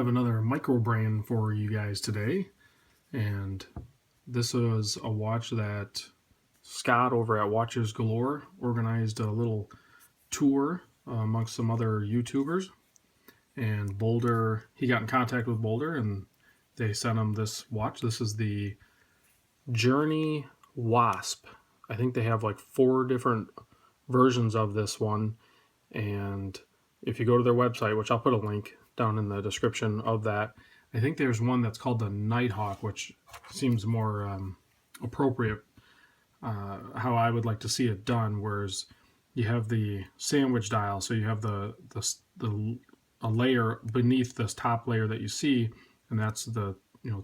have another micro brand for you guys today, and this was a watch that Scott over at Watches Galore organized a little tour amongst some other YouTubers, and Boldr, he got in contact with Boldr and they sent him this watch. This is the Journey Wasp. I think they have like 4 different versions of this one, and if you go to their website, which I'll put a link down in the description of that, I think there's one that's called the Nighthawk, which seems more appropriate how I would like to see it done. Whereas you have the sandwich dial, so you have a layer beneath this top layer that you see, and that's the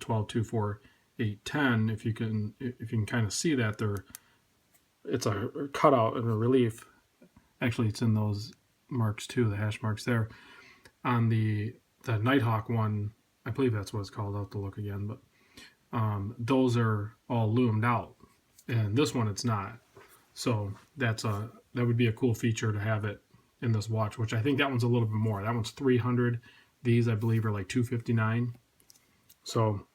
12, 2, 4, 8, 10. If you can kind of see that it's a cutout and a relief. Actually, it's in those marks too, the hash marks there. On the Nighthawk one, I believe that's what it's called. I'll have to look again, but those are all loomed out, and this one it's not. So that would be a cool feature to have it in this watch, which I think that one's a little bit more. That one's $300. These I believe are like $259. So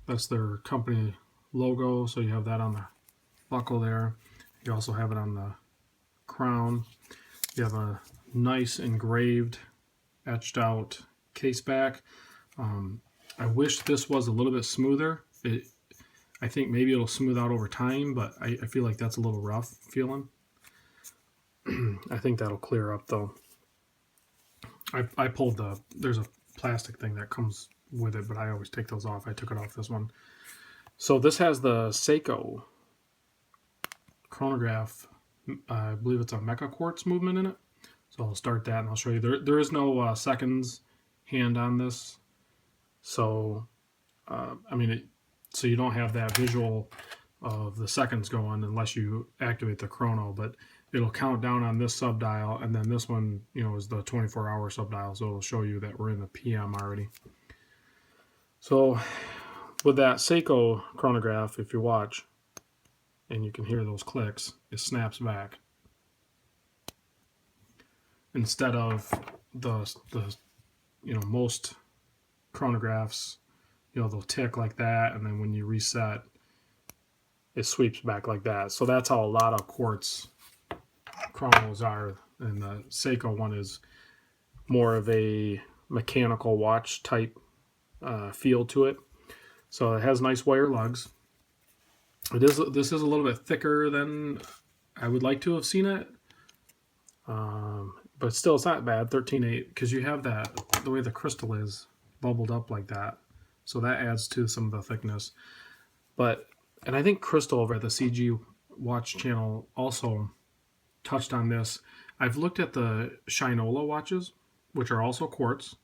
that's their company logo. So you have that on the buckle there. You also have it on the crown. You have a nice engraved, etched out case back. I wish this was a little bit smoother. I think maybe it'll smooth out over time, but I feel like that's a little rough feeling. I think that'll clear up though. I pulled there's a plastic thing that comes with it, but I always take those off. I took it off this one. So this has the Seiko chronograph. I believe it's a meca-quartz movement in it. So I'll start that and I'll show you. There is no seconds hand on this. So, so you don't have that visual of the seconds going unless you activate the chrono, but it'll count down on this subdial, and then this one, is the 24-hour subdial, so it'll show you that we're in the PM already. So with that Seiko chronograph, if you watch, and you can hear those clicks, it snaps back. Instead of the most chronographs, they'll tick like that, and then when you reset, it sweeps back like that. So that's how a lot of quartz chronos are, and the Seiko one is more of a mechanical watch type feel to it. So it has nice wire lugs. This is a little bit thicker than I would like to have seen it, but still it's not bad. 13.8, because you have the way the crystal is bubbled up like that, so that adds to some of the thickness. And I think Crystal over at the CG Watch channel also touched on this. I've looked at the Shinola watches, which are also quartz,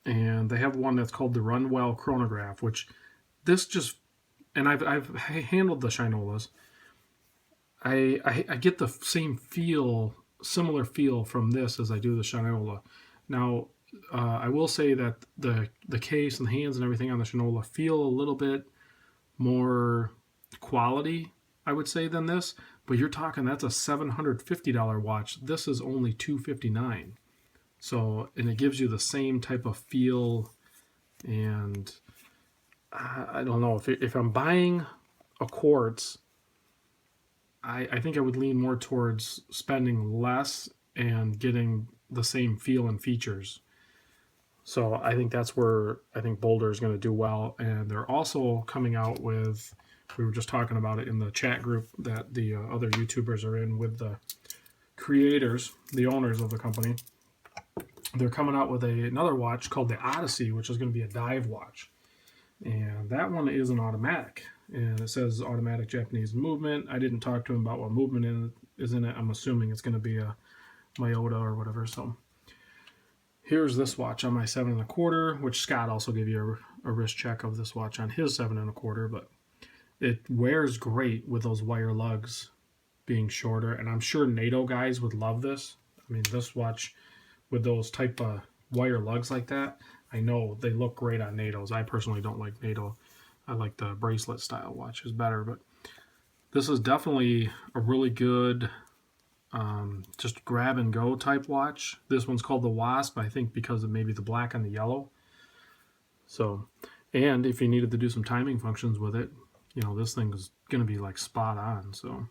and they have one that's called the Runwell chronograph, which and I've handled the Shinolas. I get the same similar feel from this as I do the Shinola. Now, I will say that the case and the hands and everything on the Shinola feel a little bit more quality, I would say, than this. But you're talking, that's a $750 watch. This is only $259. So, and it gives you the same type of feel. And I don't know, if I'm buying a quartz, I think I would lean more towards spending less and getting the same feel and features. So I think that's where I think Boldr is going to do well. And they're also coming out with, we were just talking about it in the chat group that the other YouTubers are in with the creators, the owners of the company. They're coming out with another watch called the Odyssey, which is going to be a dive watch. And that one is an automatic. And it says automatic Japanese movement. I didn't talk to him about what movement is in it. I'm assuming it's going to be a Miyota or whatever. So here's this watch on my 7 1/4, which Scott also gave you a wrist check of this watch on his 7 1/4, but it wears great with those wire lugs being shorter, and I'm sure NATO guys would love this. I mean, this watch with those type of wire lugs like that, I know they look great on NATOs. I personally don't like NATO. I like the bracelet style watches better, but this is definitely a really good just grab and go type watch. This one's called the Wasp, I think because of maybe the black and the yellow. So, and if you needed to do some timing functions with it, you know, this thing is going to be like spot on. So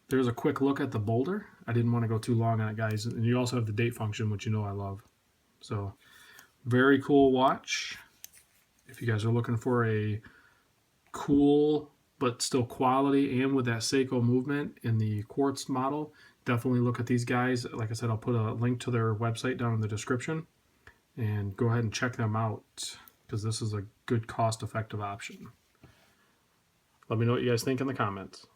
there's a quick look at the Boldr. I didn't want to go too long on it, guys. And you also have the date function, which you know I love. So very cool watch. If you guys are looking for a cool but still quality and with that Seiko movement in the quartz model, definitely look at these guys. Like I said, I'll put a link to their website down in the description, and go ahead and check them out because this is a good cost-effective option. Let me know what you guys think in the comments.